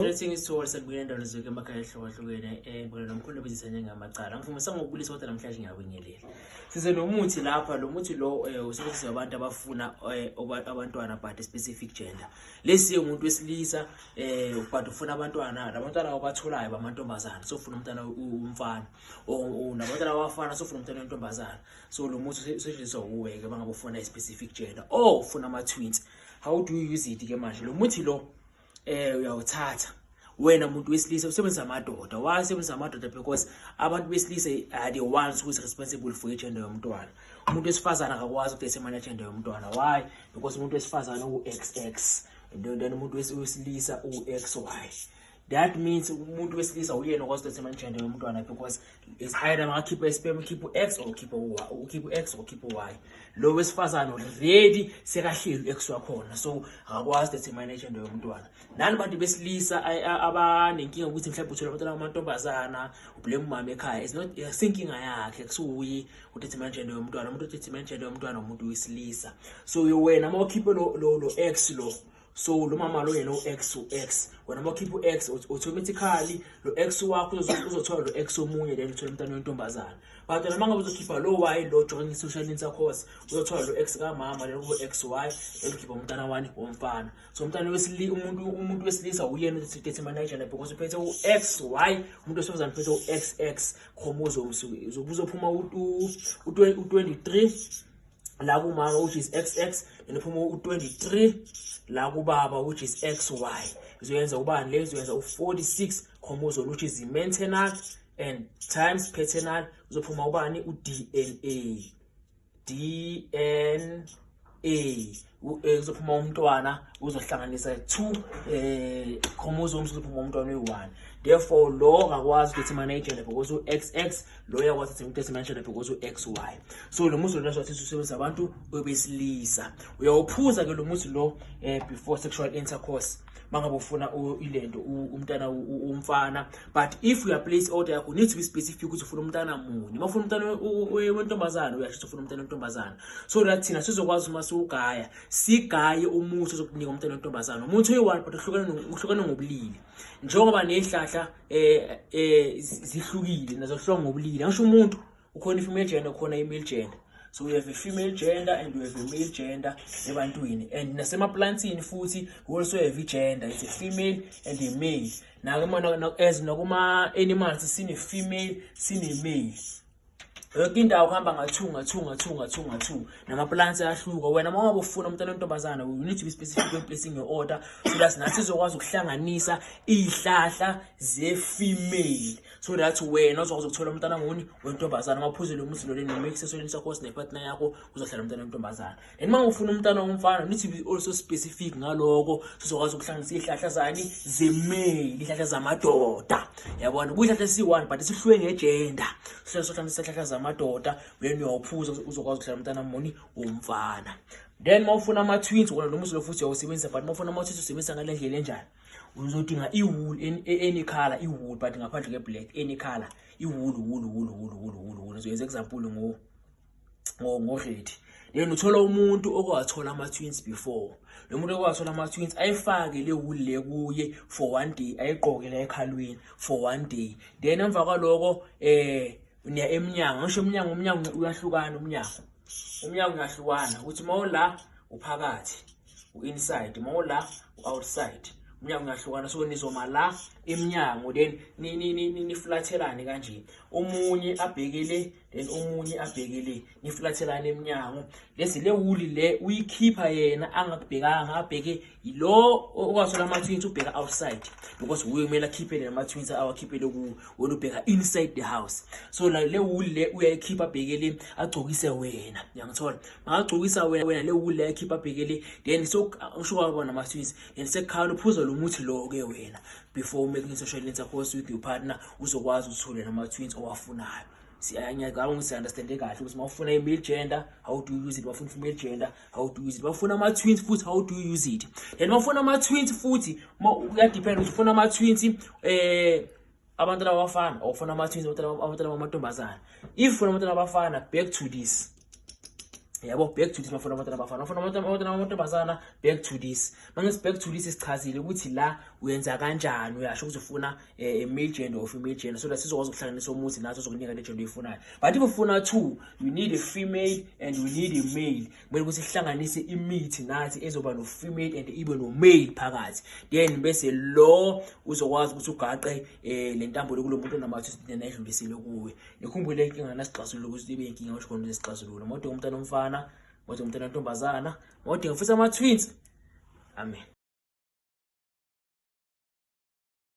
Letting is towards a green and Zuka Makash or Mkunda Bizan Amacala. From some of Bullis, what I'm flashing out in Yale. Since a Lomuti Lapa, Lomuti law, was about Abafuna over Abantuana part a specific gender. Let's say Mundus Lisa, part of Funabantuana, Ramatana Batula, Bamantomazan, so from Tana Umfan, or Nabatana Fana, so from Tanantomazan. So Lomutu is a way, Gamma a specific gender. Oh, Funama twins. How do you use it? Lomuti law. Uyawuthatha wena umuntu wesilisa usebenzisa amadoda wasebenzisa amadoda because abantu besilisa are the ones who is responsible for igender yomntwana. Umuntu wesifazana akakwazi ukudetermine igender yomntwana. Why? Because umuntu wesifazana uXX and then umuntu wesilisa uXY. That means umuntu wesilisa uyena okwazi ukudetermine igender yomntwana because is either ngakhipha isperm keep X or keep Y, keep X or keep Y. Lo wesifazana already sekahleli X wakhona, so akakwazi ukudetermine igender yomntwana. Nani bantu besilisa abanenkinga ukuthi mhlawumbe uthola abantwana amantombazana ublame umama ekhaya. It's not thinking yakhe kusuyi udetermine igender yomntwana. Umuntu udetermine igender yomntwana umuntu wesilisa. So wena mawukhiphe lo X lo, so lo mama lo yena uX uX, wena mawukhipha uX automatically lo X wakho uzothola lo X omunye then uthola umntwana wentombazana. But wena manga uzokhipha lo Y lo join social intercourse uzothola lo X kamama then ku XY then ukhipha umntwana wani womfana. So umntwana umuntu wesilisa uyena udetermine igender because uphethe uXY, umuntu wesifazana uphethe uXX chromosomes uzophuma u23 la kumama which is XX and uphuma u23 la kubaba which is XY. Izoyenza ubani le? Izoyenza u46 chromosome which is the maternal and times paternal uzophuma ubani uDNA. Uzophuma umntwana uzohlanganisa 2 chromosomes uzophuma umntwana oyi1. Therefore lo akwazi ukudetermine igender because uXX, lo yakwazi ukudetermine igender because uXY. So lo muzi lo nathi usebenzisa abantu besilisa. Uyawuphuza ke lo muzi lo before sexual intercourse mangabe ufuna ilento umntana umfana. But if you are place order yakho need to be specific ukuthi ufuna umntana muni. Mafuna umntana wentombazana uyasho ufuna umntana wentombazana. So that thina sizokwazi uma siugaya sigaye umuthi ozokunika umntana wentombazana. Umuthi oyi1 but uhlukana ngobulili. Njengoba nezihlahla zihlukile nazo hluka ngobulili. Angisho umuntu ukhona female gender ukhona male gender. So we have a female gender and we have a male gender ebantwini. And nasema plantini futhi we also have a gender. It's a female and a male. As nakuma animals sine female sine male. Yonke indawo kuhamba nga2 nama-plants ayahluka. Wena uma ufuna umntwana wentombazana you need to be specific when placing your order so that nathi sizokwazi ukuhlanganisa izihlahla ze-female so that wena uzokwazi ukuthola umntwana ngoni wentombazana. Mawuphuze lo muthi lo ne-make sexual intercourse nepartner yakho uzohlala umntwana wentombazana. And uma ufuna umntwana womfana you need to be also specific ngaloko sizokwazi ukuhlanganisa izihlahla zani ze-male, izihlahla zamadoda. Yabona kuyihlahla si1 but sihluke ngegender. Sohlanganisa izihlahla amadoda when uyawuphuza uzokwazi ukuhlala umntana moni umfana. Then mawufuna ama-twins wona nomuzi lo futhi uyawusebenzisa but mawufuna ama-twins usebenzisa ngale ndlela enjani? Uzodinga i-wool any color, i-wool but ngaphandle ke-black, any color, i-wool. So as example ngo-red. Then uthola umuntu okwathola ama-twins before. Lo muntu okwathola ama-twins ayifake le wool le kuye for 1 day, ayiqoke la ekhalweni for 1 day. Then emva kwaloko unya emnyango. Ngisho umnyango uyahlukana. Umnyango uyahlukana ukuthi mawula uphakathi u-inside, mawula u-outside. Umnyango uyahlukana so nizoma la emnyango then niflathelane kanje. Omunye abhekele then omunye abhekele niflathelane emnyango. Lesi le wool le uyikhipha yena angakubhekanga abheke lo okwathola ama-twins ubheka outside because uye kumele akhiphe nama-twins awakhiphele ku wena ubheka inside the house. So le wool le uyayikhipha abhekele agcokise wena. Uyangithola? Mangagcokisa wena le wool le ayikhipha abhekele then so ngisho kwabona ama-twins then sekhala uphuza lo muthi lo ke wena before making sexual intercourse with your partner uzokwazi ukuthole nama-twins owafunayo. Ngiyacabanga understand kahle ukuthi mawufuna i-male gender how do you use it, mawufuna female gender how do you use it, mawufuna ama-twins futhi how do you use it. Then mawufuna ama-twins futhi kuyadepend ukuthi ufuna ama-twins abantwana abafana or ufuna ama-twins abantwana bamantombazana. If ufuna abantwana abafana back to this. Yabo back to this mafuna abantwana abafana. Ufuna abantwana bamantombazana back to this. Mangisi back to this isichazile ukuthi la uyenza kanjani, uyasho ukuthi ufuna a male gender or female gender, so that sizokwazi ukuhlanganisa umuthi naso sokunika le gender oyifunayo. But if ufuna two, you need a female and you need a male. Kumele ukuthi sihlanganise imithi nathi ezoba no female and ibe no male phakathi, then bese lo uzokwazi ukuthi ugaqe le ntambo lokulo muntu onamathu nayidlulisile kuwe. Nikhumbule inkinga nasixazulula ukuthi ibe inkinga osho khona lesixazululo. Mawudinga umntana omfana, mawudinga umntana ontombazana, mawudinga futhi ama-twins. Amen.